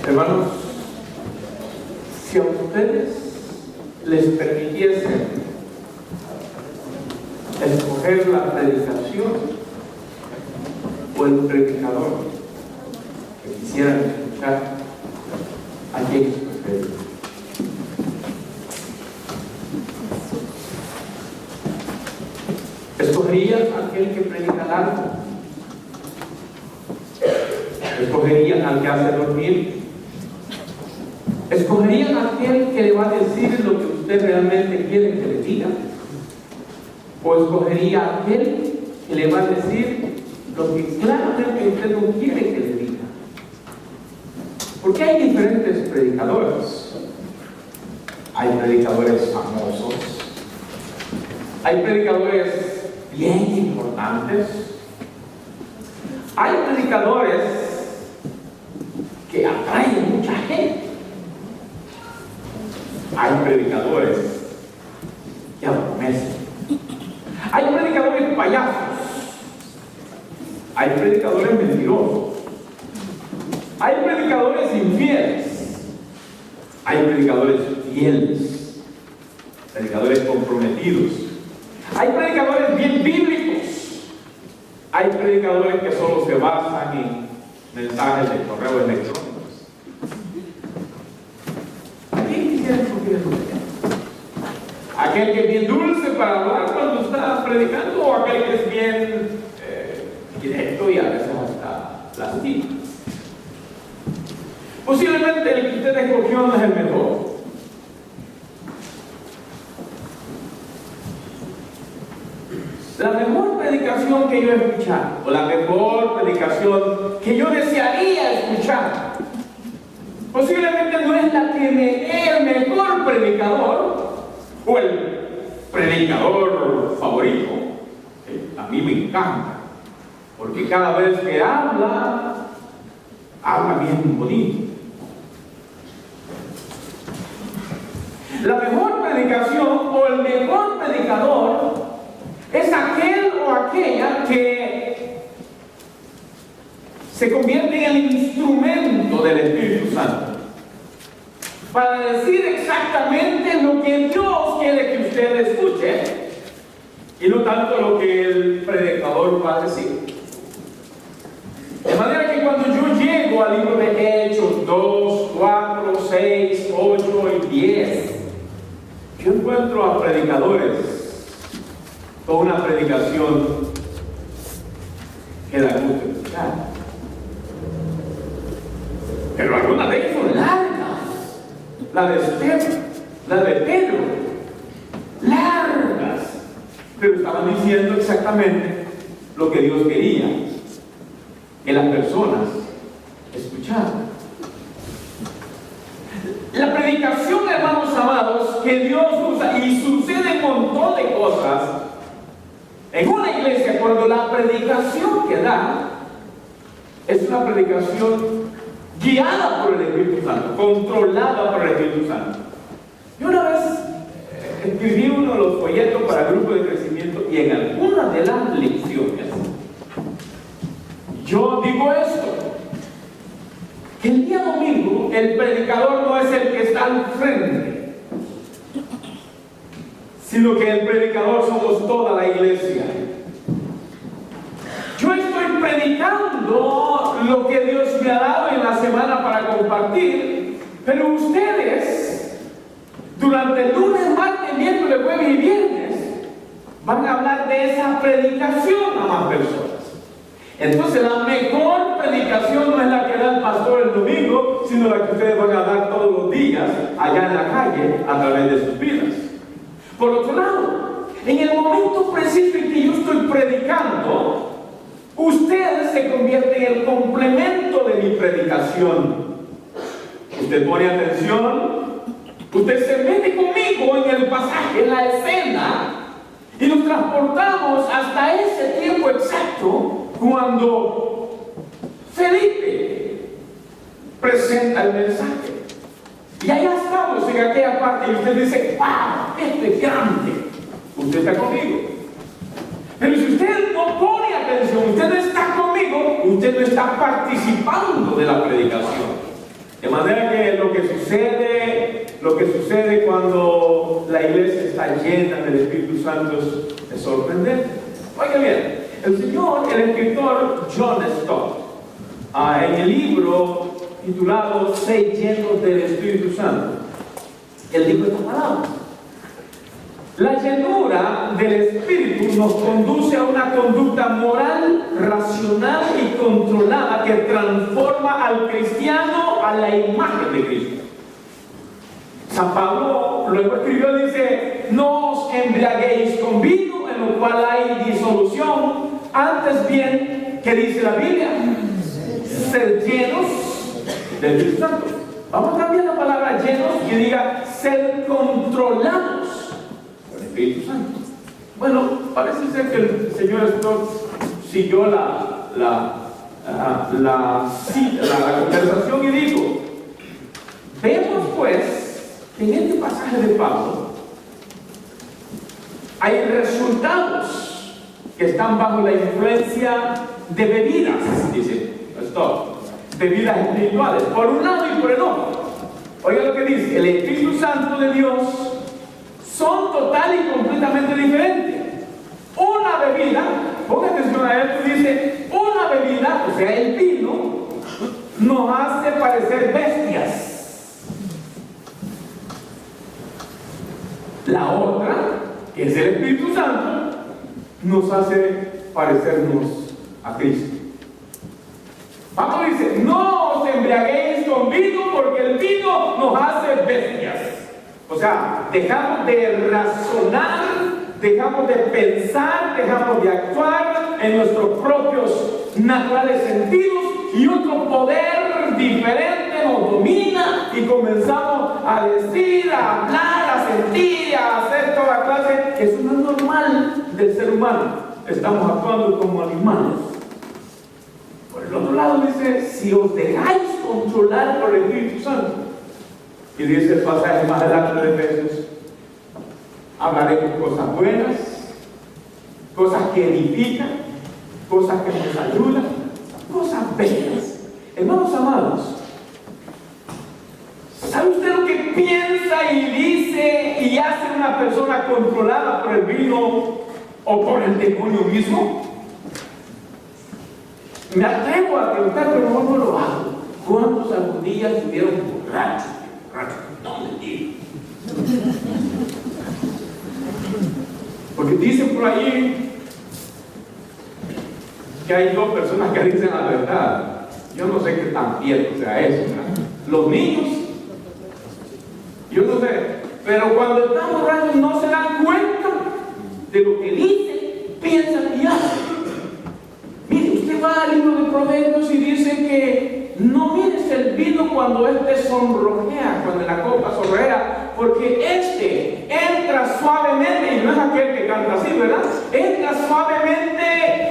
Hermanos, si a ustedes les permitiesen escoger la predicación o el predicador que quisieran escuchar, ¿a quién escogerían? ¿Escogerían aquel que predica largo? ¿Escogerían al que hace dormir? ¿Escogerían a aquel que le va a decir lo que usted realmente quiere que le diga? ¿O escogería a aquel que le va a decir lo que claramente usted no quiere que le diga? Porque hay diferentes predicadores. Hay predicadores famosos. Hay predicadores bien importantes. Hay predicadores que atraen mucha gente. Hay predicadores que adormecen. Hay predicadores payasos. Hay predicadores mentirosos. Hay predicadores infieles. Hay predicadores fieles. Predicadores comprometidos. Hay predicadores bien bíblicos. Hay predicadores que solo se basan en mensajes de correo electrónico. Aquel que es bien dulce para hablar cuando está predicando, o aquel que es bien directo y a veces hasta lastima. Posiblemente el que usted escogió no es el mejor. La mejor predicación que yo he escuchado, o la mejor predicación que yo desearía escuchar, posiblemente no es la que me dé el mejor predicador o el predicador favorito. A mí me encanta, porque cada vez que habla bien bonito. La mejor predicación o el mejor predicador es aquel o aquella que se convierte en el instrumento del Espíritu Santo para decir exactamente lo que Dios quiere que usted escuche y no tanto lo que el predicador va a decir. De manera que cuando yo llego al libro de Hechos 2, 4, 6, 8 y 10, yo encuentro a predicadores con una predicación que da gusto escuchar. Pero algunas de ellas son largas. La de Esteban, la de Pedro, largas. Pero estaban diciendo exactamente lo que Dios quería que las personas escucharan. La predicación, hermanos amados, que Dios usa, y sucede un montón de cosas en una iglesia cuando la predicación que da es una predicación guiada por el Espíritu Santo, controlada por el Espíritu Santo. Yo una vez escribí uno de los folletos para el grupo de crecimiento y en algunas de las lecciones yo digo esto, que el día domingo el predicador no es el que está al frente, sino que el predicador somos toda la iglesia. Yo estoy predicando lo que Dios me ha dado en la semana para compartir, pero ustedes durante el lunes, martes, miércoles, jueves y viernes van a hablar de esa predicación a más personas. Entonces la mejor predicación no es la que da el pastor el domingo, sino la que ustedes van a dar todos los días allá en la calle a través de sus vidas. Por otro lado, en el momento preciso en que yo estoy predicando, usted se convierte en el complemento de mi predicación. Usted pone atención, usted se mete conmigo en el pasaje, en la escena, y nos transportamos hasta ese tiempo exacto cuando Felipe presenta el mensaje. Y allá estamos en aquella parte y usted dice, ¡wow! Esto es grande. Usted está conmigo. Pero si usted no pone atención, usted no está conmigo, usted no está participando de la predicación. De manera que lo que sucede cuando la iglesia está llena del Espíritu Santo es sorprendente. Oiga bien, el escritor John Stott, en el libro titulado "Sé llenos del Espíritu Santo", él dijo esta palabra: la llenura del Espíritu nos conduce a una conducta moral, racional y controlada que transforma al cristiano a la imagen de Cristo. San Pablo luego escribió, dice: no os embriaguéis con vino, en lo cual hay disolución, antes bien, ¿qué dice la Biblia? Ser llenos del Espíritu Santo. Vamos a cambiar la palabra llenos y diga ser controlados. Espíritu Santo. Bueno, parece ser que el señor Stott siguió la conversación y dijo: vemos pues que en este pasaje de Pablo hay resultados que están bajo la influencia de bebidas, dice Stott, bebidas espirituales, por un lado y por el otro. Oiga lo que dice: el Espíritu Santo de Dios son total y completamente diferentes. Una bebida, ponga atención a esto, dice: una bebida, o sea, el vino, nos hace parecer bestias. La otra, que es el Espíritu Santo, nos hace parecernos a Cristo. Pablo dice: no os embriaguéis con vino, porque el vino nos hace bestias. O sea, dejamos de razonar, dejamos de pensar, dejamos de actuar en nuestros propios naturales sentidos, y otro poder diferente nos domina y comenzamos a decir, a hablar, a sentir, a hacer toda clase. Eso no es normal del ser humano. Estamos actuando como animales. Por el otro lado dice: si os dejáis controlar por el Espíritu Santo. Y dice el pasaje más adelante de Efesios: hablaremos cosas buenas, cosas que edifican, cosas que nos ayudan, cosas bellas. Hermanos amados, ¿sabe usted lo que piensa y dice y hace una persona controlada por el vino o por el demonio mismo? Me atrevo a preguntar, pero no lo hago: ¿cuántos algún día estuvieron borrachos? No, mentira. Porque dicen por ahí que hay dos personas que dicen la verdad. Yo no sé qué tan cierto sea eso, ¿verdad? Los niños, yo no sé, pero cuando están borrachos no se dan cuenta de lo que dicen, piensan y hacen. Mire, usted va al libro de Proverbios y dice que no mires el vino cuando sonrojea, cuando la copa sonrojea, porque entra suavemente, y no es aquel que canta así, ¿verdad? Entra suavemente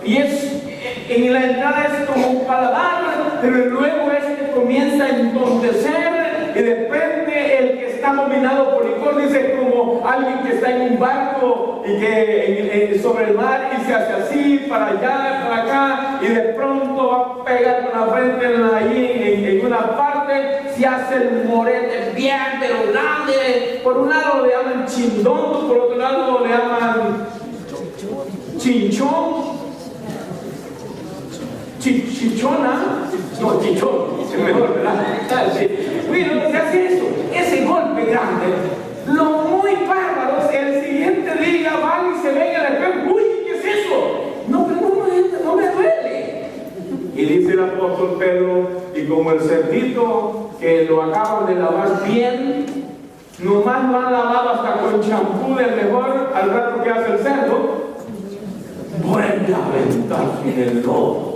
y en la entrada es como un paladar, pero luego comienza a entontecer, y de repente el que está dominado por licor dice como alguien que está en un barco y que sobre el mar y se hace así, para allá, para acá, y de pronto va a pegar con la frente allí en una parte, se hace el morete bien, pero grande. Por un lado le llaman chindón, por otro lado le llaman chinchón, chichona, no, chichón, es mejor, ¿verdad? Bueno, se hace eso, ese golpe grande. Lo muy bárbaro, el siguiente día van y se ven al espejo: uy, ¿qué es eso? No, pero no me duele. Y dice el apóstol Pedro: y como el cerdito que lo acaban de lavar bien, nomás lo han lavado hasta con champú del mejor, al rato que hace el cerdo, vuelve a aventarse en el lodo.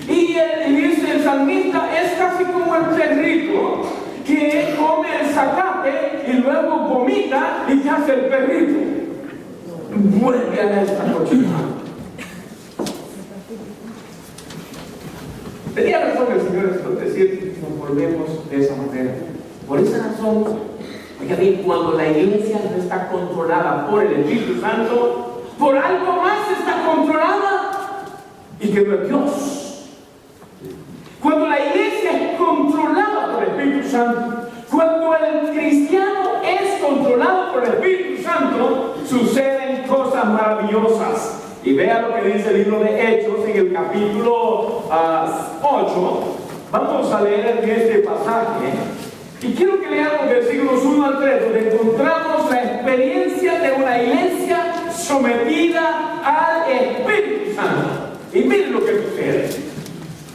Y dice el salmista: es casi como el perrito que come el zacate y luego vomita y ya hace el perrito. Vuelve a esta cochinada. Tenía razón el Señor Jesús decir que nos volvemos de esa manera. Por esa razón, oiga bien, cuando la iglesia no está controlada por el Espíritu Santo, por algo más está controlada, y que no es Dios. Cuando la iglesia es controlada por el Espíritu Santo, cuando el cristiano es controlado por el Espíritu Santo, suceden cosas maravillosas. Y vea lo que dice el libro de Hechos en el capítulo 8. Vamos a leer en este pasaje. Y quiero que leamos versículos 1 al 3, donde encontramos la experiencia de una iglesia sometida al Espíritu Santo. Y miren lo que sucede.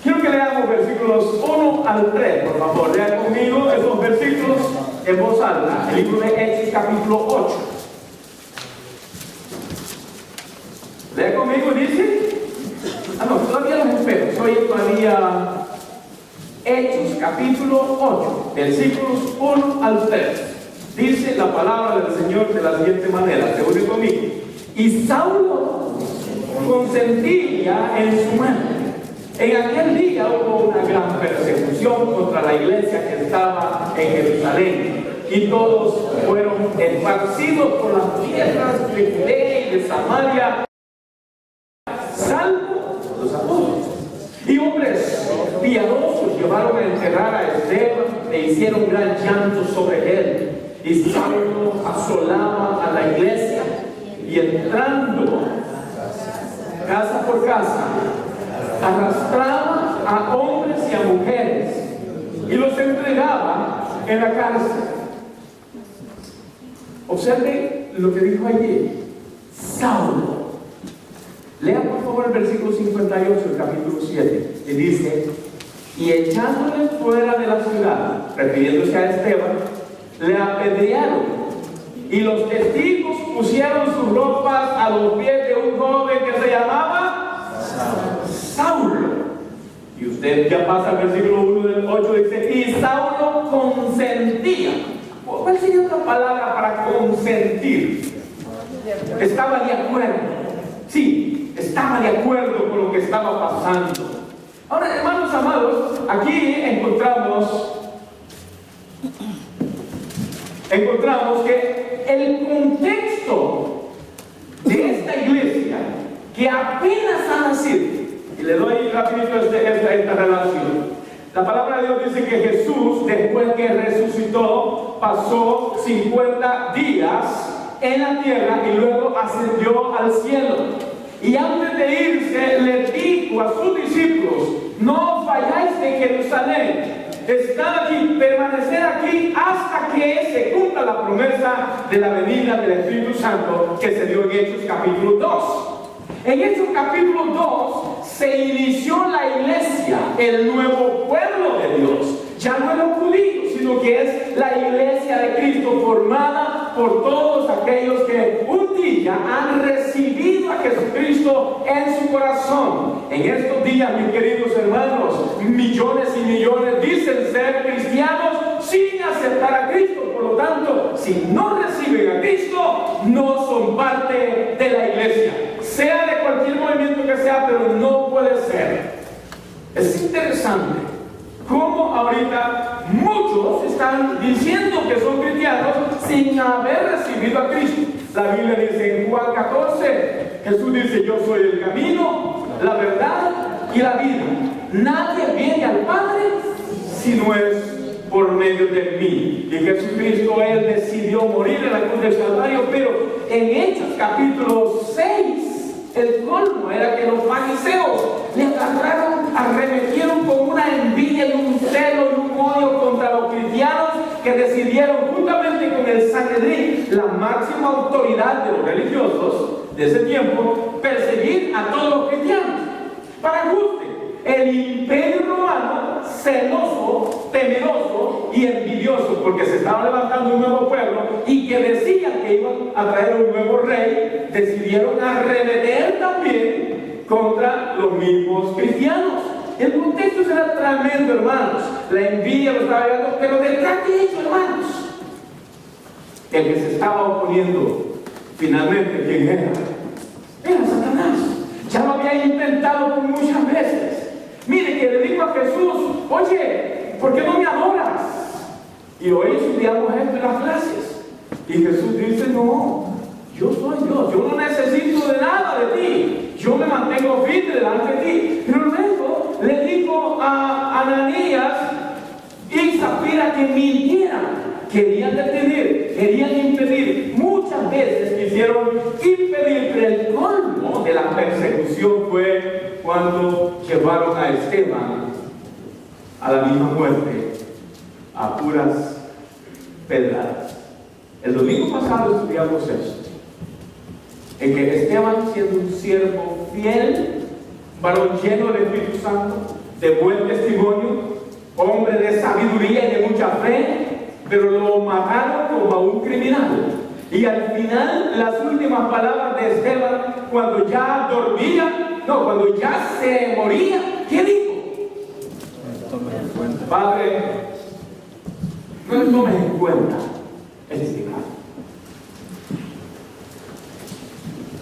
Quiero que leamos versículos 1 al 3, por favor. Lean conmigo esos versículos en voz alta. El libro de Hechos, capítulo 8. Lea conmigo, dice. No, todavía los espero. Soy todavía Hechos, capítulo 8, versículos 1 al 3. Dice la palabra del Señor de la siguiente manera. Se une conmigo. Y Saulo consentía en su muerte. En aquel día hubo una gran persecución contra la iglesia que estaba en Jerusalén, y todos fueron esparcidos por las tierras de Judea y de Samaria, salvo los apóstoles. Y hombres piadosos llevaron a enterrar a Esteban e hicieron gran llanto sobre él. Y Saulo asolaba a la iglesia y entrando casa por casa, arrastraba a hombres y a mujeres y los entregaba en la cárcel. Observe lo que dijo allí Saulo. Lea por favor el versículo 58 del capítulo 7. Y dice: y echándole fuera de la ciudad, refiriéndose a Esteban, le apedrearon. Y los testigos pusieron sus ropas a los pies de un joven que se llamaba Saulo. Y usted ya pasa al versículo 1 del 8, dice: y Saulo consentía. ¿Cuál sería otra palabra para consentir? Estaba de acuerdo. Sí, estaba de acuerdo con lo que estaba pasando. Ahora, hermanos amados, aquí encontramos que el contexto de esta iglesia que apenas ha nacido, y le doy rapidito esta relación. La palabra de Dios dice que Jesús, después que resucitó, pasó 50 días en la tierra y luego ascendió al cielo. Y antes de irse, le dijo a sus discípulos: no os vayáis de Jerusalén, estad aquí, permanecer aquí hasta que se cumpla la promesa de la venida del Espíritu Santo que se dio en Hechos capítulo 2. En Hechos capítulo 2 se inició la iglesia, el nuevo pueblo de Dios. Ya no es los judíos, sino que es la iglesia de Cristo, formada por todos aquellos que un día han recibido a Jesucristo en su corazón. En estos días, mis queridos hermanos, millones y millones dicen ser cristianos sin aceptar a Cristo. Por lo tanto, si no reciben a Cristo, no son parte de la iglesia, sea de cualquier movimiento que sea, pero no puede ser. Es interesante cómo ahorita muchos están diciendo que son cristianos sin haber recibido a Cristo. La Biblia dice en Juan 14, Jesús dice: yo soy el camino, la verdad y la vida. Nadie viene al Padre si no es por medio de mí. Y Jesucristo, Él decidió morir en la cruz del Calvario. Pero en Hechos capítulo 6, el colmo era que los fariseos le agarraron, arremetieron con una envidia y un celo y un odio contra los cristianos, que decidieron, juntamente con el Sanedrín, la máxima autoridad de los religiosos de ese tiempo, perseguir a todos los cristianos. Para ajuste, el imperio romano, celoso, temeroso y envidioso, porque se estaba levantando un nuevo pueblo y que decían que iban a traer un nuevo rey, decidieron arremeter también contra los mismos cristianos. El contexto era tremendo, hermanos. La envidia lo estaba llegando, pero detrás de ellos, hermanos, el que se estaba oponiendo finalmente, ¿quién era? Era Satanás. Ya lo había intentado por muchas veces. Mire, que le dijo a Jesús: oye, ¿por qué no me adoras? Y hoy estudiamos esto en las clases. Y Jesús dice: no, yo soy Dios, yo no necesito de nada de ti, yo me mantengo firme delante de ti. Pero luego le dijo a Ananías y Zafira que mintieran. Querían detener, querían impedir. Muchas veces quisieron impedir, pero el colmo de la persecución fue cuando llevaron a Esteban a la misma muerte, a puras pedradas. El domingo pasado estudiamos esto, en que Esteban, siendo un siervo fiel, varón lleno del Espíritu Santo, de buen testimonio, hombre de sabiduría y de mucha fe, pero lo mataron como a un criminal. Y al final, las últimas palabras de Esteban, cuando ya dormía, cuando ya se moría, ¿qué dijo? Padre, no tomes en cuenta este pecado.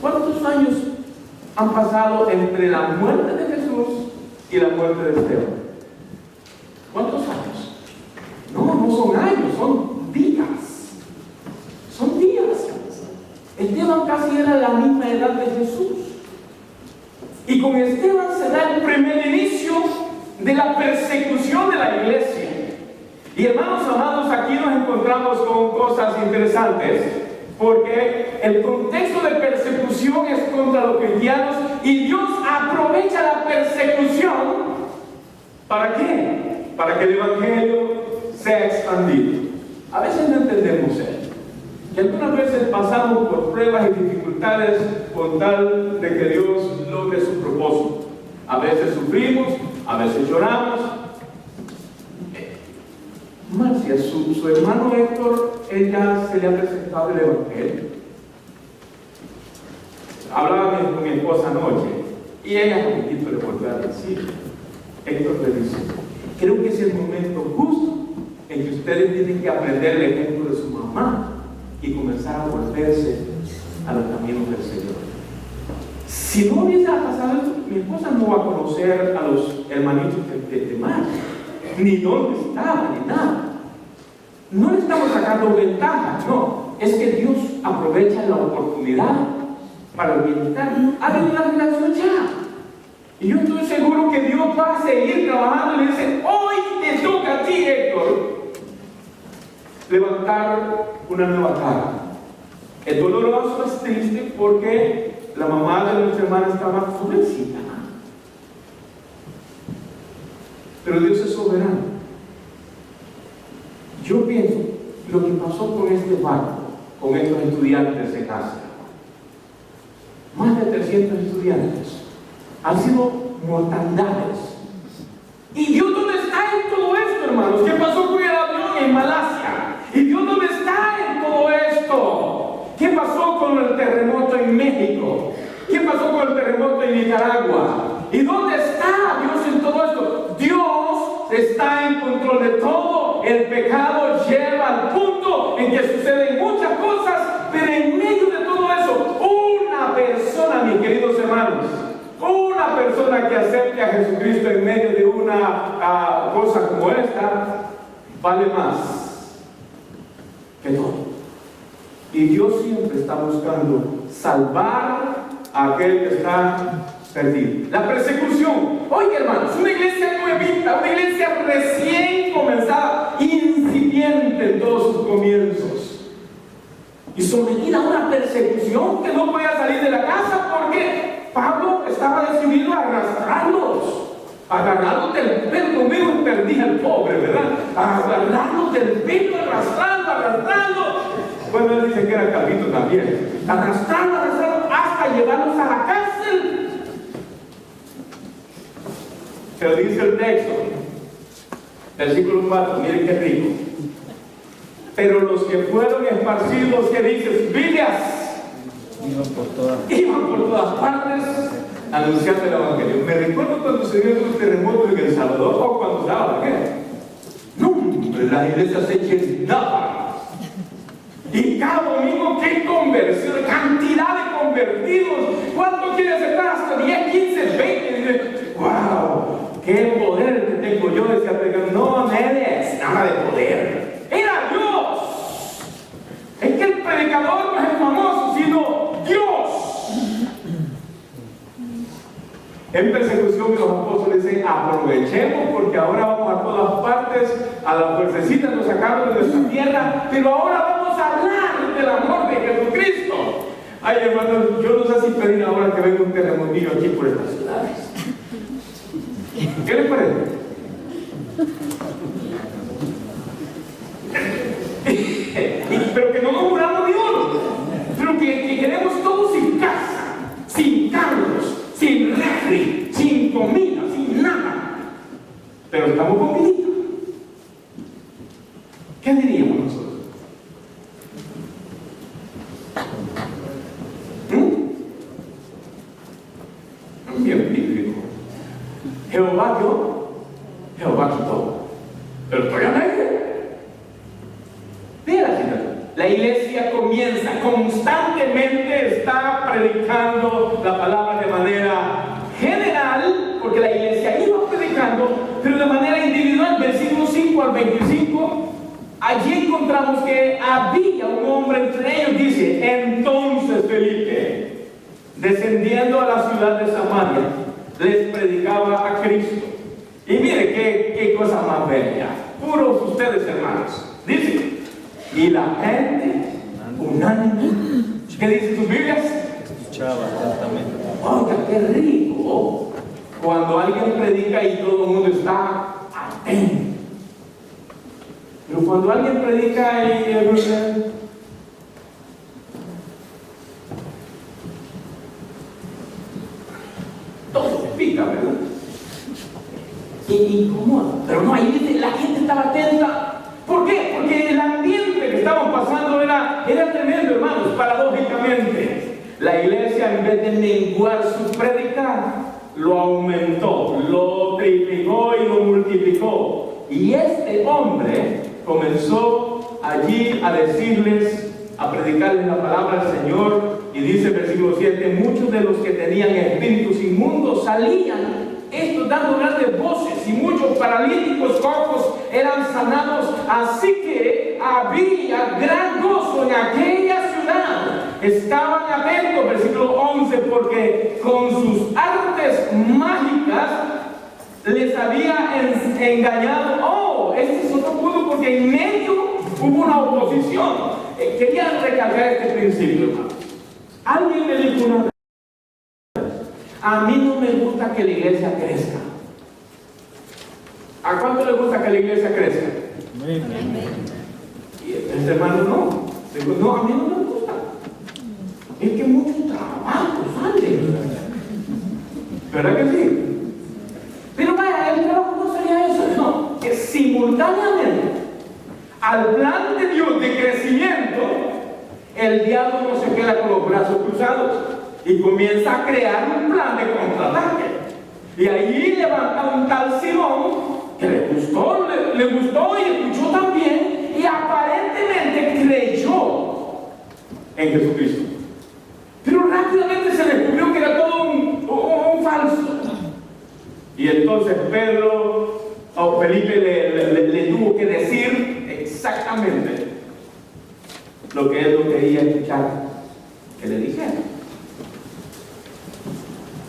¿Cuántos años han pasado entre la muerte de Jesús y la muerte de Esteban? ¿Cuántos años? No son años, son días. Son días. Esteban casi era la misma edad de Jesús. Y con Esteban se da el primer inicio de la persecución de la iglesia. Y hermanos amados, aquí nos encontramos con cosas interesantes, porque el contexto de persecución es contra los cristianos y Dios aprovecha la persecución. ¿Para qué? Para que el evangelio sea expandido. A veces no entendemos esto. Y algunas veces pasamos por pruebas y dificultades con tal de que Dios logre su propósito. A veces sufrimos, a veces lloramos. Marcia, su hermano Héctor, ella se le ha presentado el evangelio. Hablaba con mi esposa anoche y ella un poquito le volvió a decir. Héctor le dice: creo que es el momento justo en que ustedes tienen que aprender el ejemplo de su mamá y comenzar a volverse a los caminos del Señor. Si no hubiese pasado esto, mi esposa no va a conocer a los hermanitos de Marcia, ni dónde estaban, ni nada. No le estamos sacando ventaja, no. Es que Dios aprovecha la oportunidad para el bienestar. Ha habido una relación ya. Y yo estoy seguro que Dios va a seguir trabajando y le dice: hoy te toca a ti, Héctor, levantar una nueva cara. El doloroso es triste porque la mamá de nuestra hermana estaba jovencita. Pero Dios es soberano. Yo pienso lo que pasó con este barco, con estos estudiantes de casa. Más de 300 estudiantes. Han sido mortandades. ¿Y Dios dónde está en todo esto, hermanos? ¿Qué pasó con el avión en Malasia? ¿Y Dios dónde está en todo esto? ¿Qué pasó con el terremoto en México? ¿Qué pasó con el terremoto en Nicaragua? ¿Y dónde está Dios en todo esto? Dios está en control de todo. El pecado lleva al punto en que suceden muchas cosas, pero en medio de todo eso, una persona, mis queridos hermanos, una persona que acepte a Jesucristo en medio de una cosa como esta, vale más que todo. Y Dios siempre está buscando salvar a aquel que está perdido. La persecución. Oye, hermanos, una iglesia nuevita, una iglesia recién comenzada, incipiente en todos sus comienzos, y sometida a una persecución que no podía salir de la casa porque Pablo estaba decidido a arrastrarlos, agarrarlos del pelo. Conmigo perdí al pobre, ¿verdad? Agarrarlos del pelo, arrastrando. Bueno, él dice que era Calvito también. Arrastrando hasta llevarlos a la cárcel. Pero dice el texto, versículo 4, miren qué rico. Pero los que fueron esparcidos, ¿qué dices? Villas. Iban por todas partes anunciando el evangelio. Me recuerdo cuando se dio los terremotos en El Salvador, o cuando estaba la guerra. No, las iglesias se llenaban. Y cada domingo, ¿qué conversión? Cantidad de convertidos. ¿Cuánto quiere aceptar? Hasta 10, 15, 20. ¡Wow! ¡Qué poder que tengo yo! Decía, pero no, nenes, nada de poder. ¡Era Dios! Es que el predicador no es el famoso, sino Dios. en persecución, y los apóstoles dicen: aprovechemos, porque ahora vamos a todas partes, a la fuercecita nos sacaron de nuestra tierra, pero ahora vamos a hablar del amor de Jesucristo. Ay, hermanos, yo no sé si pedir ahora que venga un terremotillo aquí por estas ciudades. ¿Qué les parece? Pero que no nos muramos ni uno, pero que queremos todos sin casa, sin carros, sin refri, sin comida, sin nada, pero estamos con vidita. ¿Qué diríamos nosotros? Bien bíblico. Jehová dio, Jehová quitó, pero estoy alegre. La iglesia comienza, constantemente está predicando la palabra de manera general, porque la iglesia iba predicando, pero de manera individual. Versículo 5 al 25, allí encontramos que había un hombre entre ellos. Dice: entonces Felipe, descendiendo a la ciudad de Samaria, les predicaba a Cristo. Y mire qué cosa más bella, puros ustedes, hermanos. Dice: y la gente unánime, ¿qué dicen sus Biblias? Escuchaba atentamente. Oiga, qué rico cuando alguien predica y todo el mundo está atento. Pero cuando alguien predica y todo se pica, ¿verdad? Y incomoda. Pero no, ahí dice: la gente estaba atenta. ¿Por qué? Porque el ambiente que estaban pasando era tremendo, hermanos. Paradójicamente, la iglesia, en vez de menguar su predicar, lo aumentó, lo triplicó y lo multiplicó. Y este hombre comenzó allí a decirles, a predicarles la palabra del Señor. Y dice el versículo 7: muchos de los que tenían espíritus inmundos salían, estos dando grandes voces, y muchos paralíticos cojos eran sanados. Así que había gran gozo en aquella ciudad. Estaban atentos, versículo 11, porque con sus artes mágicas les había engañado. Oh, este es otro punto, porque en medio hubo una oposición. Quería recalcar este principio, hermanos. Alguien me dijo una vez: a mí no me gusta que la iglesia crezca. ¿A cuánto le gusta que la iglesia crezca? Y este hermano no. Digo: no, a mí no me gusta. Es que mucho trabajo sale. ¿Verdad que sí? Pero vaya, el trabajo no sería eso. No, que simultáneamente al plan de Dios de crecimiento, el diablo no se queda con los brazos cruzados y comienza a crear un plan de contraataque. Y ahí levanta un tal Simón que le gustó y escuchó también, y aparentemente creyó en Jesucristo. Pero rápidamente se descubrió que era todo un falso. Y entonces Pedro o Felipe le tuvo que decir exactamente lo que él no quería escuchar que le dijera.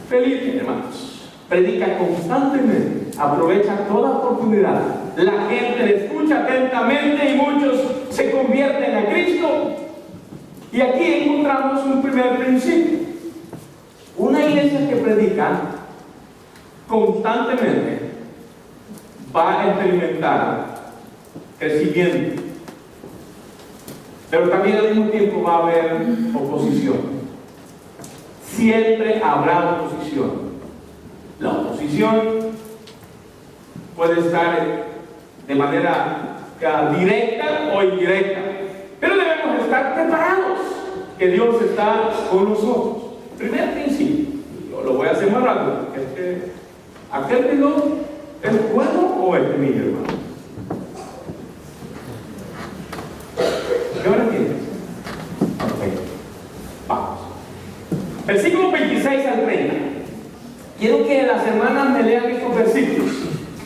Felipe, hermanos, predica constantemente, aprovecha toda oportunidad. La gente le escucha atentamente y muchos se convierten a Cristo. Y aquí encontramos un primer principio. Una iglesia que predica constantemente va a experimentar crecimiento, pero también al mismo tiempo va a haber oposición. Siempre habrá oposición. La oposición puede estar de manera directa o indirecta, pero debemos estar preparados, que Dios está con nosotros. Primer principio, yo lo voy a hacer más rápido. ¿Aquel reloj es bueno o es mío, hermano? ¿Qué hora tienes? Ok, vamos. Versículo 26 al 30. Quiero que las hermanas me lean estos versículos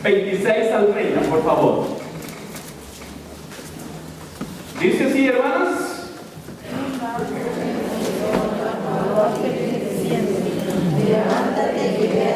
26 al 30, por favor. Dice así, hermanas: levántate y ve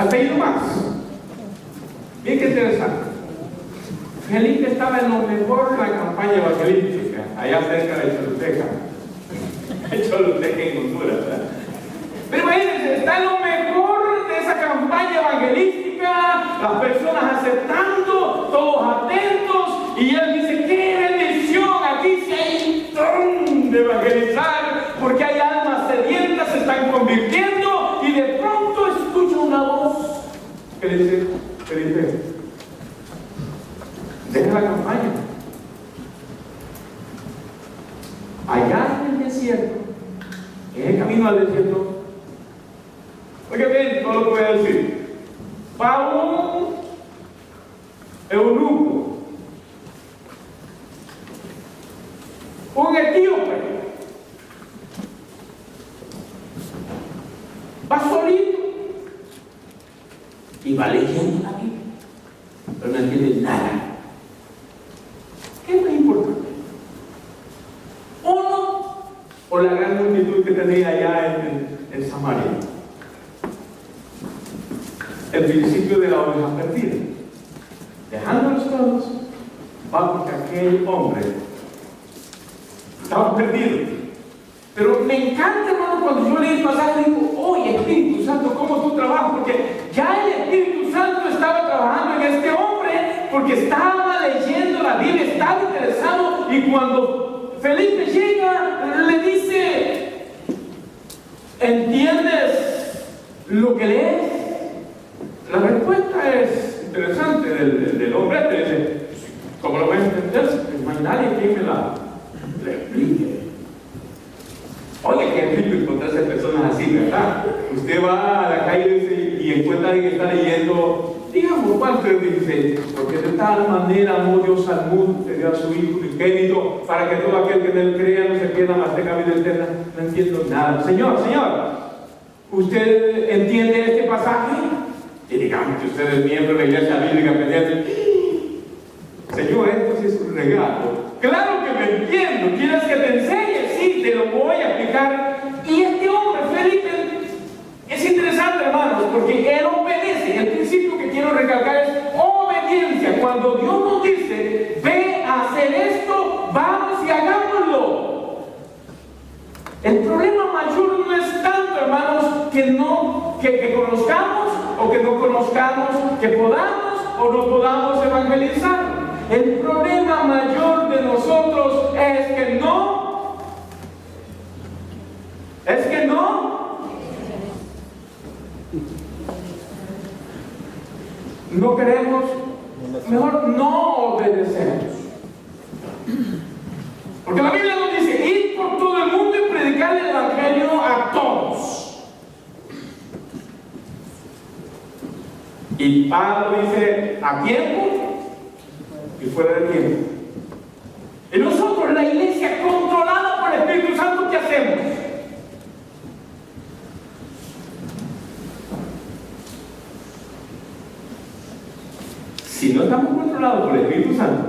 Hasta ahí nomás. Bien que interesante. Felipe estaba en lo mejor de la campaña evangelística, allá cerca de Choluteca. Choluteca en Honduras, ¿verdad? Pero imagínense, está en lo mejor de esa campaña evangelística, las personas aceptando, todos atentos, y él dice: ¡qué bendición! Aquí sí hay don de evangelizar, porque hay almas sedientas, se están convirtiendo, y de pronto escucha una voz que le dice: Felipe, deja la campaña. Allá en el desierto, en el camino al desierto, oiga bien todo lo que voy a decir. Va un eunuco, un etíope, va solito y va leyendo la Biblia, pero no entiende nada. ¿Qué es más importante? ¿Uno o la gran multitud que tenía allá en Samaria? El principio de la oveja perdida. Dejándolos todos, va porque aquel hombre estaba perdido. Pero me encanta, hermano, cuando yo leí el pasaje, digo: oye, Espíritu Santo, ¿cómo tú trabajas? Porque ya el Espíritu Santo estaba trabajando en este hombre, porque estaba leyendo la Biblia, estaba interesado, y cuando Felipe llega, le dice: ¿entiendes lo que lees? La respuesta es interesante del hombre. Le dice: ¿cómo lo voy a entender? No hay nadie que le explique. Oye, qué rico encontrarse personas así, ¿verdad? Usted va a la calle y encuentra a alguien que está leyendo, digamos, Juan 3:16, porque de tal manera amó Dios al mundo que dio a su Hijo unigénito, para que todo aquel que en él crea no se pierda, mas tenga vida eterna. No entiendo nada. Señor, ¿usted entiende este pasaje? Y digamos que usted es miembro de la iglesia bíblica pendiente. Señor, esto sí es un regalo. Claro que me entiendo. ¿Quieres que te enseñe? Sí, te lo voy a explicar. Y este hombre, Felipe, es interesante, hermanos, porque él obedece. El principio que quiero recalcar es obediencia. Cuando Dios nos dice: ve a hacer esto, vamos y hagámoslo. El problema mayor no es tanto, hermanos, que conozcamos o que no conozcamos, que podamos o no podamos evangelizar. El problema mayor de nosotros es que no queremos, mejor no obedecemos. Porque la Biblia nos dice: id por todo el mundo y predicar el evangelio a todos. Y Pablo dice: a tiempo y fuera de tiempo. Y nosotros, la iglesia controlada por el Espíritu Santo, ¿qué hacemos? Si no estamos controlados por el Espíritu Santo,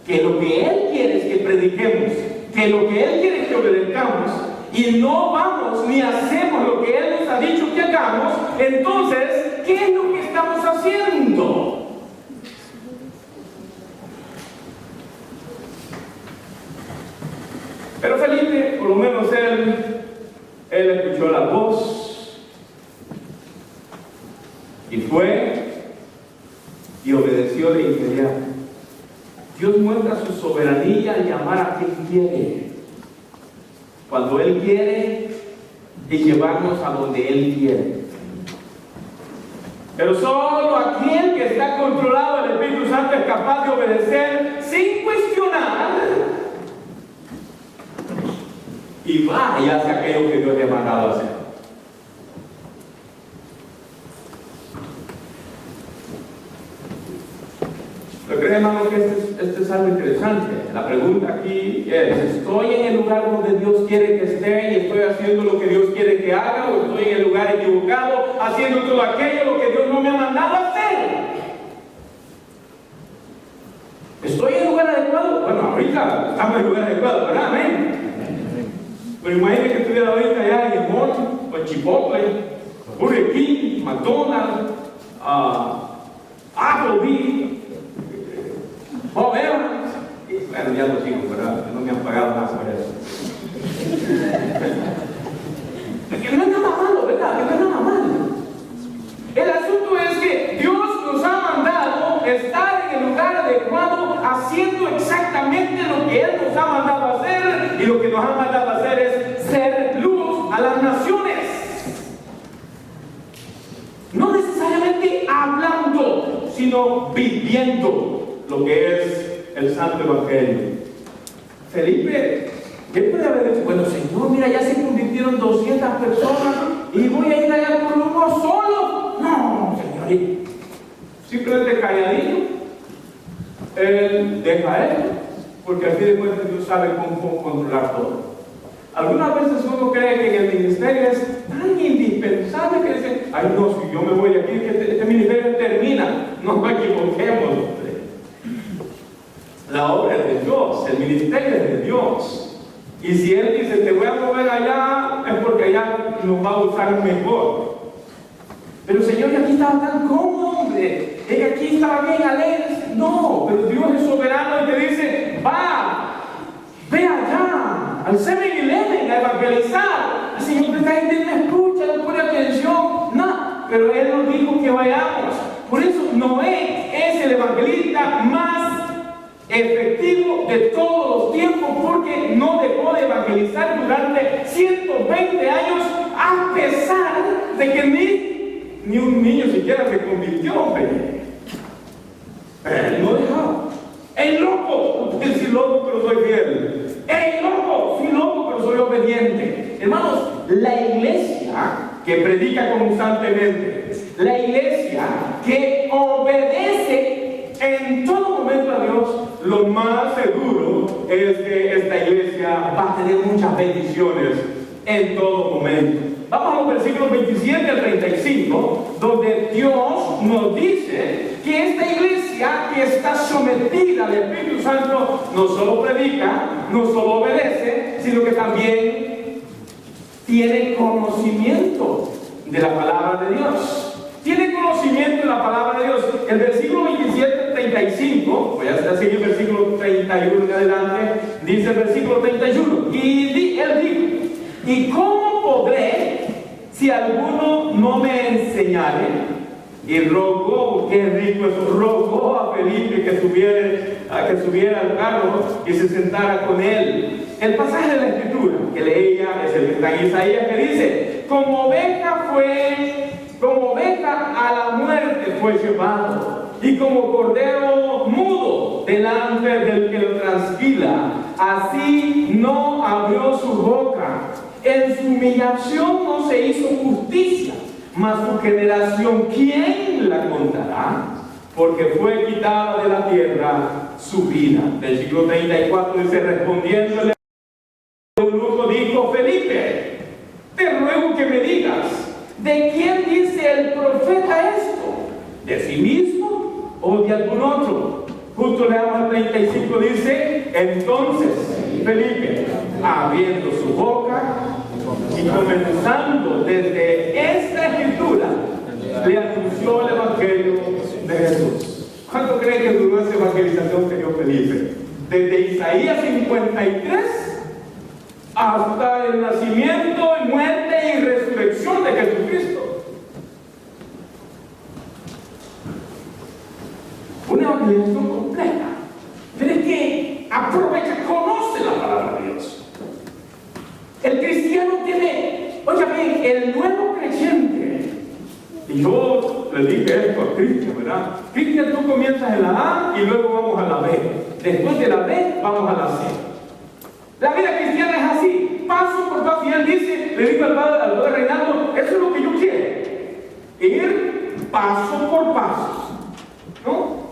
que lo que Él quiere es que prediquemos, que lo que Él quiere es que obedezcamos, y no vamos ni hacemos lo que Él nos ha dicho que hagamos, entonces, ¿qué es lo que estamos haciendo? Pero Felipe, por lo menos él escuchó la voz y fue y obedeció de inmediato. Dios muestra su soberanía al llamar a quien quiere, cuando Él quiere, y llevarnos a donde Él quiere. Pero solo aquel que está controlado del Espíritu Santo es capaz de obedecer sin cuestionar, y va y hace aquello que Dios le ha mandado a hacer. Pero creo, hermano, que esto es algo interesante. La pregunta aquí es: ¿estoy en el lugar donde Dios quiere que esté y estoy haciendo lo que Dios quiere que haga, o estoy en el lugar equivocado haciendo todo aquello lo que Dios no me ha mandado a hacer? ¿Estoy en el lugar adecuado? Bueno, ahorita estamos en el lugar adecuado, ¿verdad? Amén. Pero imagínate que estuviera ahorita allá en el mall, o en Chipotle, Burger King, McDonald's, Applebee, Bob Evans, y bueno, ya los hijos, ¿verdad? No me han pagado nada por eso. Que no es nada malo, ¿verdad? Que no es nada malo. El asunto es que Dios nos ha mandado estar en el lugar adecuado, haciendo exactamente lo que Él nos ha mandado a hacer, y lo que nos ha mandado a hacer es ser luz a las naciones. No necesariamente hablando, sino viviendo lo que es el Santo Evangelio. Felipe, ¿qué puede haber dicho? Bueno, Señor, mira, ya se convirtieron 200 personas y voy a ir allá por uno solo. No, Señor, simplemente calladito. Él deja esto, porque al fin de cuentas Dios sabe cómo controlar todo. Algunas veces uno cree que en el ministerio es tan indispensable que dice, ay no, si yo me voy de aquí, que este ministerio termina. No nos equivoquemos, hombre. La obra es de Dios, el ministerio es de Dios. Y si Él dice, te voy a mover allá, es porque allá nos va a usar mejor. Pero Señor, que aquí estaba tan cómodo, hombre, es que aquí estaba bien alegre. No, pero Dios es soberano y te dice, ve allá, al 7-Eleven a evangelizar. El Señor, esta gente no escucha, no pone atención, no, pero Él nos dijo que vayamos. Por eso Noé es el evangelista más efectivo de todos los tiempos, porque no dejó de evangelizar durante 120 años, a pesar de que ni un niño siquiera se convirtió, hombre. Él no dejaba. ¡Ey, loco! Usted sí loco, pero soy fiel. ¡Ey, loco! Sí loco, pero soy obediente. Hermanos, la iglesia que predica constantemente, la iglesia que obedece en todo momento a Dios, lo más seguro es que esta iglesia va a tener muchas bendiciones en todo momento. Vamos a los versículos 27 al 35, donde Dios nos dice que esta iglesia que está sometida al Espíritu Santo no solo predica, no solo obedece, sino que también tiene conocimiento de la palabra de Dios. Tiene conocimiento de la palabra de Dios. El versículo 27 al 35, voy a seguir el versículo 31 en adelante, dice el versículo 31, y él dijo, ¿y cómo podré si alguno no me enseñare? Y rogó, qué rico eso, rogó a Felipe que subiera al carro y se sentara con él. El pasaje de la Escritura que leía es el que está en Isaías, que dice, como oveja a la muerte fue llevado, y como cordero mudo delante del que lo trasquila, así no abrió su boca. En su humillación no se hizo justicia, mas su generación, ¿quién la contará? Porque fue quitada de la tierra su vida. Versículo 34 dice, respondiéndole el eunuco dijo, Felipe, te ruego que me digas, ¿de quién dice el profeta esto? ¿De sí mismo o de algún otro? Justo leamos el 35, dice, entonces Felipe, abriendo su boca y comenzando desde esta escritura, le anunció el evangelio de Jesús. ¿Cuánto creen que duró esa evangelización que dio Felipe? Desde Isaías 53 hasta el nacimiento, muerte y resurrección de Jesucristo. Una evangelización completa. Pero es que aprovecha, conoce la palabra de Dios. El cristiano tiene, oye bien, el nuevo creyente. Y yo le dije esto a Cristian, ¿verdad? Cristian, tú comienzas en la A y luego vamos a la B. Después de la B, vamos a la C. La vida cristiana es así, paso por paso. Y él dice, le dijo al padre Reinaldo, eso es lo que yo quiero. Ir paso por paso. ¿No?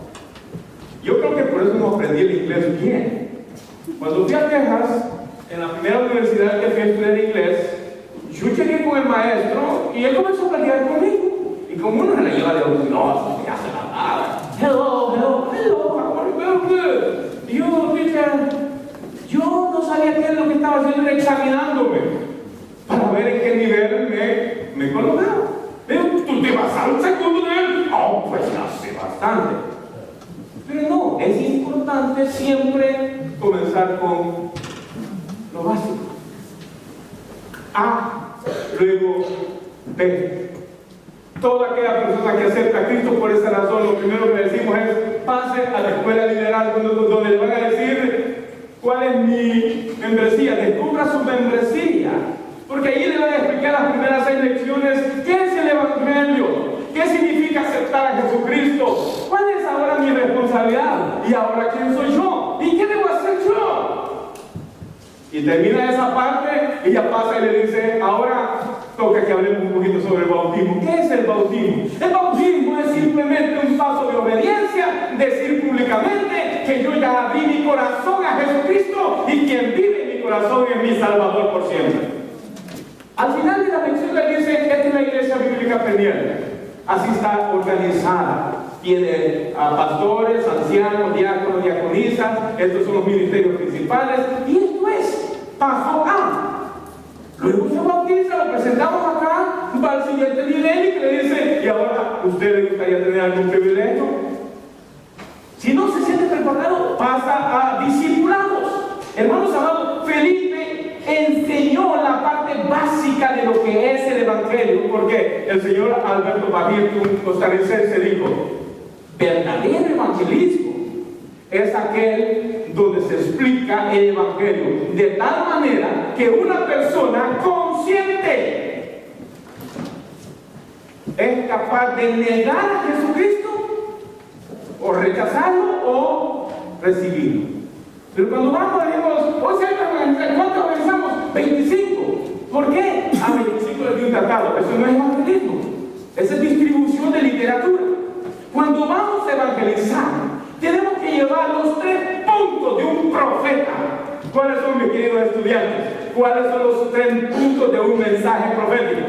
Yo creo que por eso no aprendí el inglés bien. Cuando fui a Texas, en la primera universidad que fui a estudiar inglés, yo llegué con el maestro y él comenzó a platicar conmigo. Y como uno se la lleva de orgulloso, ya se la daba. Hello, how are you? Good. Y yo dije, yo no sabía qué es lo que estaba haciendo, examinándome para ver en qué nivel me colocaba. Pero tú te vas al segundo nivel. siempre comenzar con lo básico. A, luego B. Toda aquella persona que acepta a Cristo por esa razón, lo primero que le decimos es: pase a la escuela liderazgo, donde le van a decir cuál es mi membresía. Descubra su membresía, porque ahí le van a explicar las primeras 6 lecciones. ¿Qué es el Evangelio? ¿Qué significa aceptar a Jesucristo? ¿Cuál es ahora mi responsabilidad? ¿Y ahora quién soy yo? ¿Y qué debo hacer yo? Y termina esa parte y ya pasa y le dice: ahora toca que hablemos un poquito sobre el bautismo. ¿Qué es el bautismo? El bautismo es simplemente un paso de obediencia, decir públicamente que yo ya abrí mi corazón a Jesucristo y quien vive en mi corazón es mi Salvador por siempre. Al final de la lección le dice: esta es la iglesia bíblica pendiente. Así está organizada. Tiene a pastores, ancianos, diáconos, diaconisas. Estos son los ministerios principales. Y esto es paso A. Luego se bautiza, lo presentamos acá, va al siguiente nivel y que le dice: ¿y ahora usted le gustaría tener algún privilegio? Si no se siente preparado, pasa a discipulados. Hermanos amados, Felipe enseñó la parte básica de lo que es el Evangelio, porque el señor Alberto Bajío, un costarricense, dijo: verdadero evangelismo es aquel donde se explica el Evangelio de tal manera que una persona consciente es capaz de negar a Jesucristo, o rechazarlo, o recibirlo. Pero cuando vamos, decimos: o sea, ¿cuántos organizamos? 25. ¿Por qué? A 25 les dio un tratado. Eso no es evangelismo, esa es distribución de literatura. Cuando vamos a evangelizar, tenemos que llevar los 3 puntos de un profeta. ¿Cuáles son, mis queridos estudiantes? ¿Cuáles son los 3 puntos de un mensaje profético?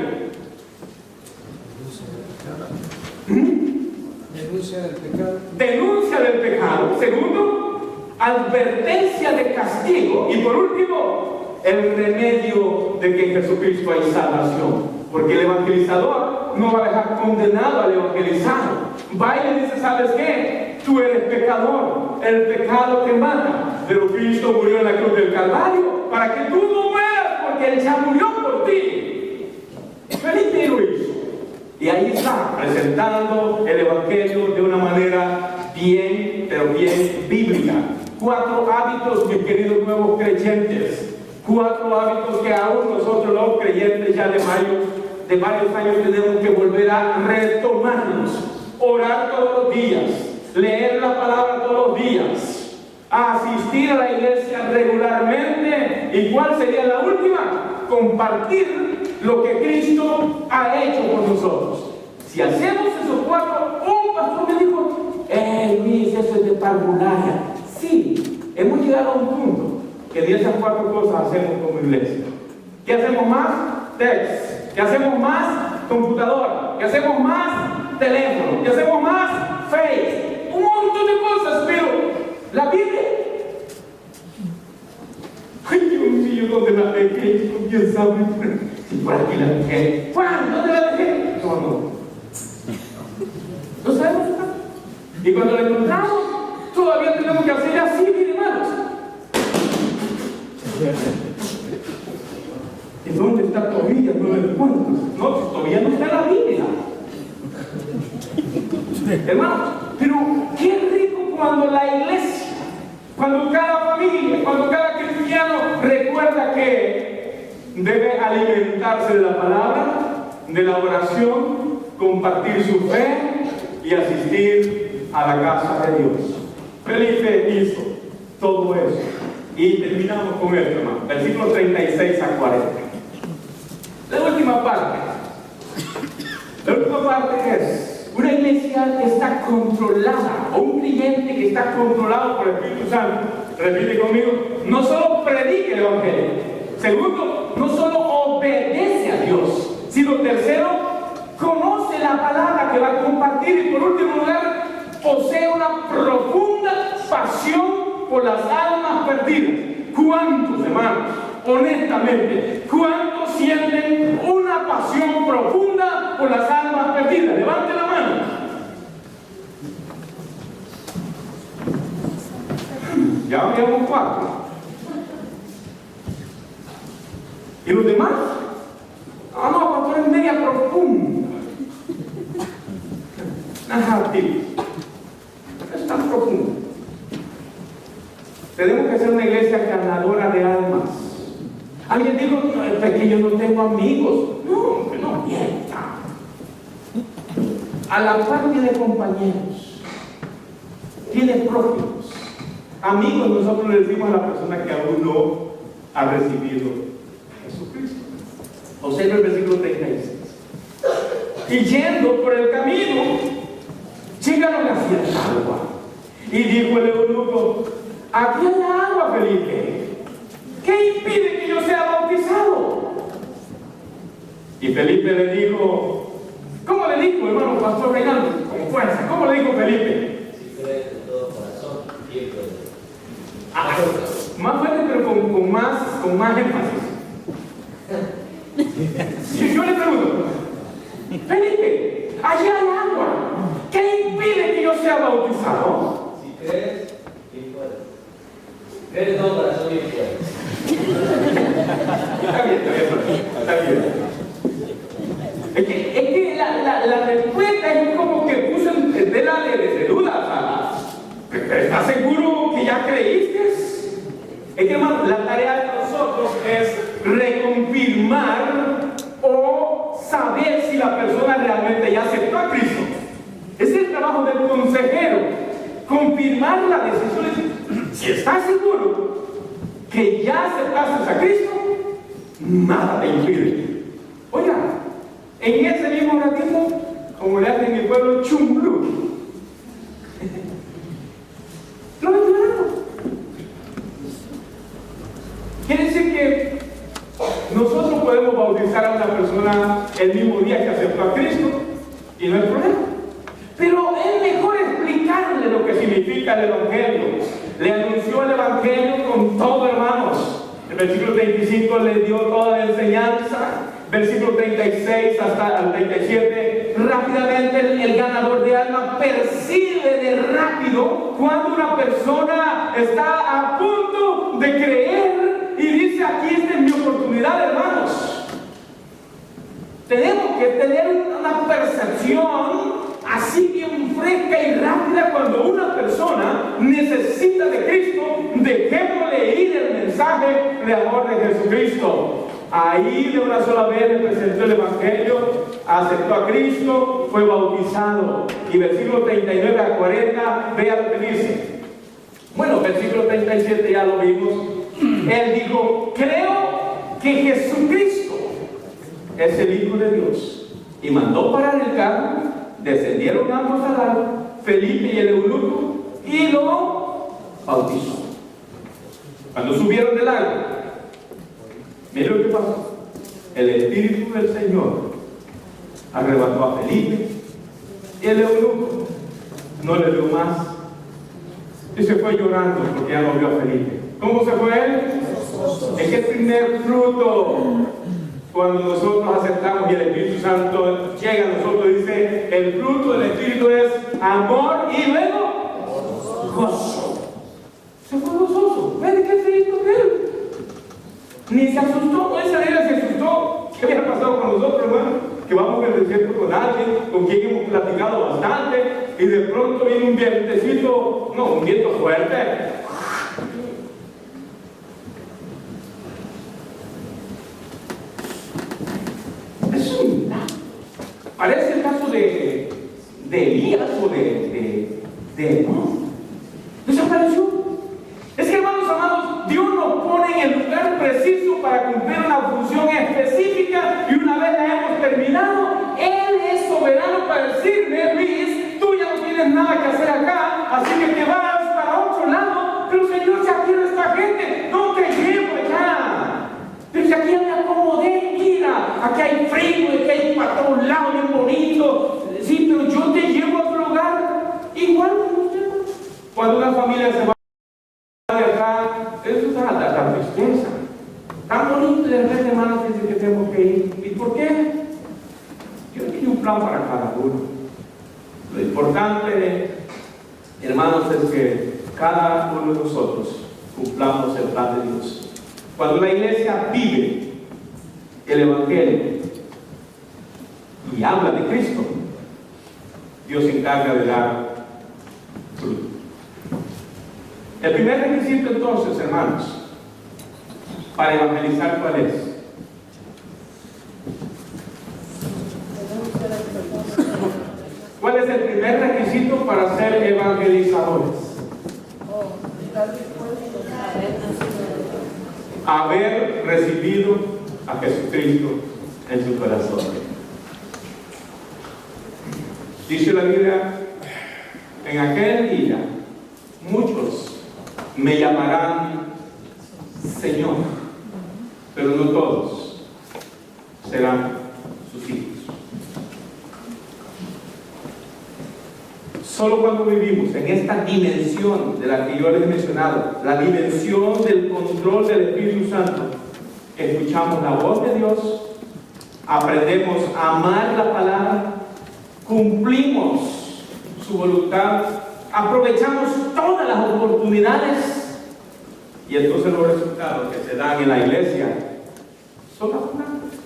Denuncia del pecado. Denuncia del pecado. Segundo, advertencia de castigo. Y por último, el remedio de que en Jesucristo hay salvación. Porque el evangelizador no va a dejar condenado al evangelizado. Va y le dice: ¿sabes qué? Tú eres pecador, el pecado te mata, pero Cristo murió en la cruz del Calvario para que tú no mueras, porque Él ya murió por ti. Felipe lo hizo. Y ahí está, presentando el Evangelio de una manera bien, pero bien bíblica. 4 hábitos, mis queridos nuevos creyentes. 4 hábitos que aún nosotros los creyentes ya de varios años tenemos que volver a retomarlos. Orar todos los días, leer la palabra todos los días, asistir a la iglesia regularmente. ¿Y cuál sería la última? Compartir lo que Cristo ha hecho por nosotros. Si hacemos esos 4, un pastor me dijo: Luis, eso es de parvularia. Sí, hemos llegado a un punto que de esas 4 cosas hacemos como iglesia. ¿Qué hacemos más? Text. ¿Qué hacemos más? Computadora. ¿Qué hacemos más? Teléfono. ¿Qué hacemos más? Face. Un montón de cosas, pero la Biblia. Ay, Dios mío, ¿dónde la dejé? ¿Quién sabe? Si por aquí la dejé. Juan, ¿dónde la dejé? No sabemos. Y cuando la encontramos, todavía tenemos que hacer así, miren, hermanos. ¿Y dónde está Tobías? No lo encuentro. No, todavía no está en la Biblia. Hermanos, pero qué rico cuando la iglesia, cuando cada familia, cuando cada cristiano recuerda que debe alimentarse de la palabra, de la oración, compartir su fe y asistir a la casa de Dios. Felipe hizo todo eso. Y terminamos con esto, hermano. Versículos 36 a 40. La última parte. La última parte es una iglesia que está controlada, o un creyente que está controlado por el Espíritu Santo. Repite conmigo: no solo predica el Evangelio. Segundo, no solo obedece a Dios, sino tercero, conoce la palabra que va a compartir. Y por último lugar, posee una profunda pasión por las almas perdidas. ¿Cuántos, hermanos, honestamente, cuántos sienten una pasión profunda por las almas perdidas? Levante la mano. Ya habíamos 4. ¿Y los demás? Ah, no, pastor, es media profunda. Narrativa. Es tan profundo. Tenemos que ser una iglesia ganadora de almas. Alguien dijo, no, es que yo no tengo amigos. No, que no mienta. A la par tiene compañeros, tiene prójimos. Amigos, nosotros le decimos a la persona que aún no ha recibido a Jesucristo. Observa el versículo 36. Y yendo por el camino, llegaron hacia el agua. Y dijo el eunuco, aquí hay agua, Felipe. ¿Qué impide que yo sea bautizado? Y Felipe le dijo, ¿cómo le dijo, hermano pastor Reinaldo? Con fuerza, ¿cómo le dijo Felipe? Si crees de todo corazón, ¿quién puede? Más fuerte, pero con más énfasis. Yo le pregunto, Felipe, allí hay agua. ¿Qué impide que yo sea bautizado? Si crees, ¿quién puede? Crees de todo corazón, ¿quién puede? Está bien. Es que la respuesta es como que puso en tela de dudas. ¿Estás seguro que ya creíste? Es que, hermano, la tarea de nosotros es reconfirmar o saber si la persona realmente ya aceptó a Cristo. Ese es el trabajo del consejero. Confirmar la decisión. Si estás seguro que ya aceptaste a Cristo, nada te impide. Oiga, en ese mismo ratito, como le hacen en mi pueblo, chumblú. Lo mencionaron. Quiere decir que nosotros podemos bautizar a una persona el mismo día que aceptó a Cristo y no hay problema. Pero es mejor explicarle lo que significa el Evangelio. Le anunció el Evangelio con todo, hermanos. El versículo 35 le dio toda la enseñanza. Versículo 36 hasta el 37, rápidamente el ganador de alma percibe de rápido cuando una persona está a punto de creer y dice, aquí esta es mi oportunidad, hermanos. Tenemos que tener una percepción así bien fresca y rápida cuando una persona necesita de Cristo. Dejémosle ir el mensaje de amor de Jesucristo. Ahí de una sola vez le presentó el Evangelio, aceptó a Cristo, fue bautizado. Y versículo 39 a 40, vea lo que dice. Bueno, versículo 37 ya lo vimos. Él dijo, creo que Jesucristo es el Hijo de Dios. Y mandó parar el carro, descendieron ambos al agua, Felipe y el eunuco, y lo bautizó. Cuando subieron del agua, mire lo que pasó. El Espíritu del Señor arrebató a Felipe y el eunuco no le dio más y se fue llorando porque ya no vio a Felipe. ¿Cómo se fue él? Es que el primer fruto, cuando nosotros aceptamos y el Espíritu Santo llega a nosotros, dice, el fruto del Espíritu es amor y luego gozo. Se fue gozoso. ¿Ves de qué se hizo él? Ni se asustó, no esa era se asustó. ¿Qué había pasado con nosotros, hermano? Que vamos en el desierto con alguien, con quien hemos platicado bastante, y de pronto viene un vientecito, no, un viento fuerte. Es un milagro. Parece el caso de Elías o de no. Desapareció. Es que, hermanos amados, Dios nos pone en el lugar preciso para cumplir una función específica, y una vez la hemos terminado, Él es soberano para decirme, Luis, tú ya no tienes nada que hacer acá, así que te vas para otro lado. Pero Señor, ya quiero esta gente, no te llevo allá. Pero si aquí ya me acomodé, mira, aquí hay frío, aquí hay para todos lados, bien bonito. Sí, pero yo te llevo a otro lugar. Igual como usted, cuando una familia se va de acá, eso es la tristeza. Tan bonito de repente, hermanos, que tenemos que ir. ¿Y por qué? Dios tiene un plan para cada uno. Lo importante, hermanos, es que cada uno de nosotros cumplamos el plan de Dios. Cuando la iglesia vive el Evangelio y habla de Cristo, Dios se encarga de dar fruto. El primer requisito entonces, hermanos, para evangelizar, ¿cuál es? ¿Cuál es el primer requisito para ser evangelizadores? Haber recibido a Jesucristo en su corazón. Dice la Biblia, en aquel día muchos me llamarán Señor, pero no todos serán sus hijos. Solo cuando vivimos en esta dimensión de la que yo les he mencionado, la dimensión del control del Espíritu Santo, escuchamos la voz de Dios, aprendemos a amar la palabra, cumplimos su voluntad, aprovechamos todas las oportunidades, y entonces los resultados que se dan en la iglesia son abundantes.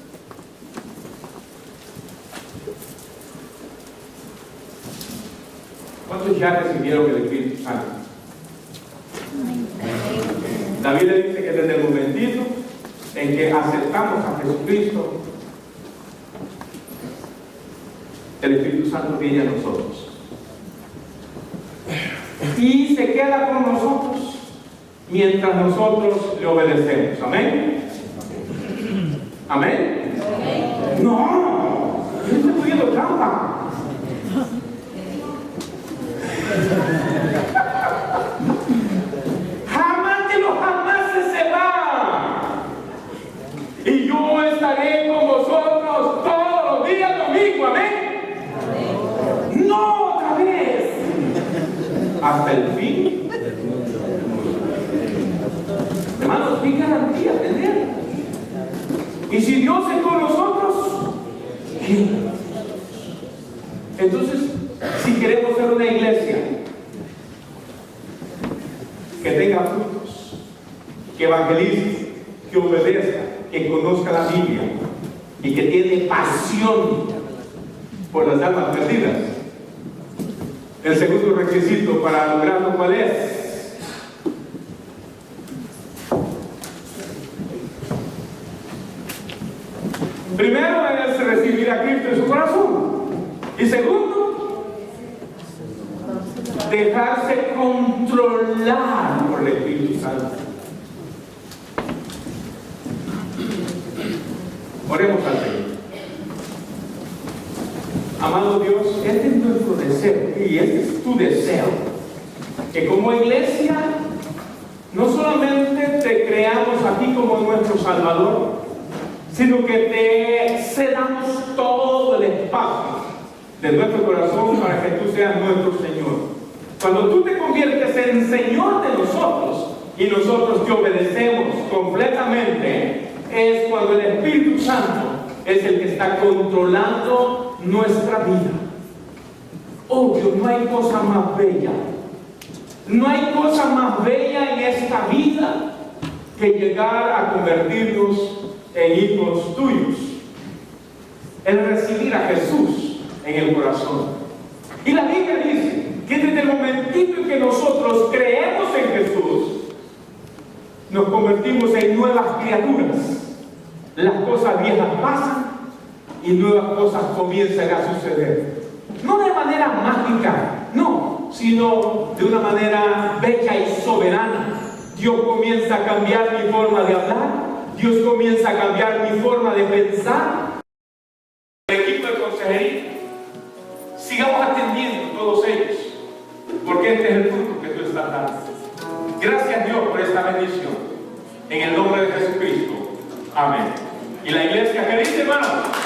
¿Cuántos ya recibieron el Espíritu Santo? La Biblia dice que desde el momentito en que aceptamos a Jesucristo, el Espíritu Santo viene a nosotros y se queda con nosotros mientras nosotros le obedecemos. ¿Amén? ¿Amén? No, yo estoy poniendo trampa. Jamás de los jamases se va, y yo estaré con vosotros todos los días domingo. ¿Amén? No otra vez, hasta el fin. Hermanos, ¿qué garantía tener? Y si Dios es con nosotros, ¿quién? Entonces, si queremos ser una iglesia que tenga frutos, que evangelice, que obedezca, que conozca la Biblia y que tiene pasión por las almas perdidas, el segundo requisito para lograrlo, ¿cuál es? Primero es recibir a Cristo en su corazón, y segundo, dejarse controlar por el Espíritu Santo. Oremos al Señor. Amado Dios, este es nuestro deseo y este es tu deseo, que como iglesia no solamente te creamos a ti como nuestro Salvador, sino que te cedamos todo el espacio de nuestro corazón para que tú seas nuestro Señor. Cuando tú te conviertes en Señor de nosotros y nosotros te obedecemos completamente, es cuando el Espíritu Santo es el que está controlando nuestra vida. Obvio, no hay cosa más bella. No hay cosa más bella en esta vida que llegar a convertirnos en hijos tuyos. El recibir a Jesús en el corazón. Y la Biblia dice que desde el momentito en que nosotros creemos en Jesús, nos convertimos en nuevas criaturas. Las cosas viejas pasan y nuevas cosas comienzan a suceder. No de manera mágica, no, sino de una manera bella y soberana. Dios comienza a cambiar mi forma de hablar, Dios comienza a cambiar mi forma de pensar. El equipo de consejería, sigamos atendiendo todos ellos, porque este es el fruto que tú estás dando. Gracias, Dios, por esta bendición. En el nombre de Jesucristo. Amén. Y la iglesia que dice, hermano.